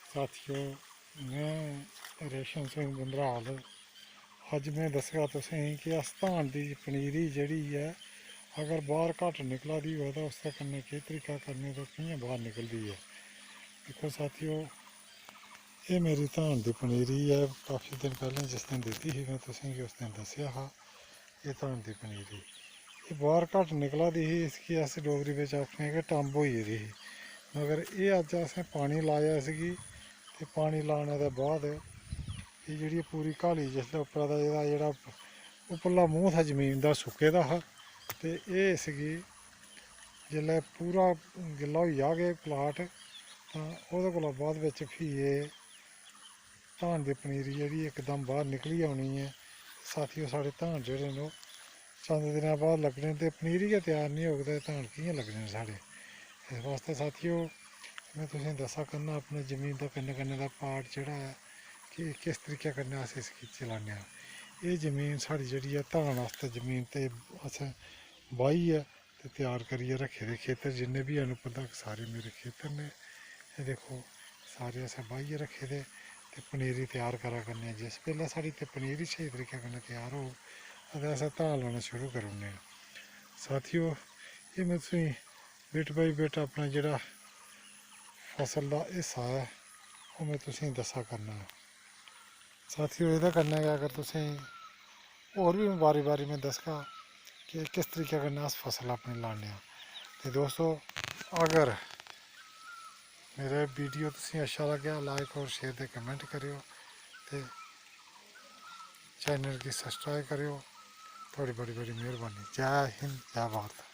साथियों, मैं रेशम सिंह बंदराल। अज मैं दसगा तुसें कि अस धान की पनीरी जिहड़ी है अगर बाहर घट्ट निकला दी हो तो उसदे कन्नै केह् तरीका करने तो कि'यां बाहर निकलदी है। दिक्खो साथियों, ये मेरी धान की पनीरी है। काफ़ी दिन पहले जिस दिन दित्ती ही मैं तुसें उस दिन दस्सेआ हा। ये धान की पनीरी ये बाहर घट्ट निकला दी ही, इसकी अस डोगरी बिच आखने कि टंब होई गेदी ही। मगर ये अज्ज असें पानी लाया इसगी ते पानी लाने दे बाद ये जेह्ड़ी पूरी घाली जिसलै उप्परा दा एह्दा जेह्ड़ा उप्परला मूंह था जमीन दा सुक्के दा हा ते एह् इसगी जिसलै पूरा गिल्ला होई जाह्ग एह् प्लाट तां ओह्दे कोला बाद बिच फ्ही एह् धान दी पनीरी जेह्ड़ी इकदम बाहर निकली औनी ऐ। साथियों, साढ़े धान जेह्ड़े न ओह् चंद दिनें बाद लग्गने ते पनीरी गै त्यार निं होग ते धान कि'यां लग्गने न साढ़े। इस वास्ते साथियों, मैं तुसें दस्सा करना अपनी जमीन दा कन्नै कन्नै दा पार्ट जेह्ड़ा ऐ कि किस तरीके कन्नै अस इसगी चलाने आं। एह् जमीन साढ़ी जेह्ड़ी ऐ धान आस्तै जमीन ते असें बाहियै ते त्यार करियै रक्खे दे खेतर जिन्ने बी हैन उप्पर तक सारे मेरे खेतर ने। एह् दिक्खो सारे असें बाहियै रक्खे दे ते पनीरी त्यार करा करने आं। जिस बेल्लै साढ़ी ते पनीरी स्हेई तरीके कन्नै त्यार होग ते असें धान लाना शुरू करी ओड़ने आं। साथियों, एह् में तुसेंगी बिट बाई बिट अपना जेह्ड़ा फसल का हिस्सा है ओह् मैं तुसेंगी दस्सा करना। साथियों, एह्दे कन्नै गै अगर तुसेंगी होर बी बारी बारी मैं दस्सगा कि किस तरीके कन्नै अस फसल अपनी लाने आं। ते दोस्तों, अगर मेरा वीडियो तुसेंगी अच्छा लग्गेआ लाइक और शेयर ते कमेंट करेओ ते चैनल गी सब्सक्राइब करेओ। थुआढ़ी बड़ी बड़ी मेहरबानी। जय हिंद, जय भारत।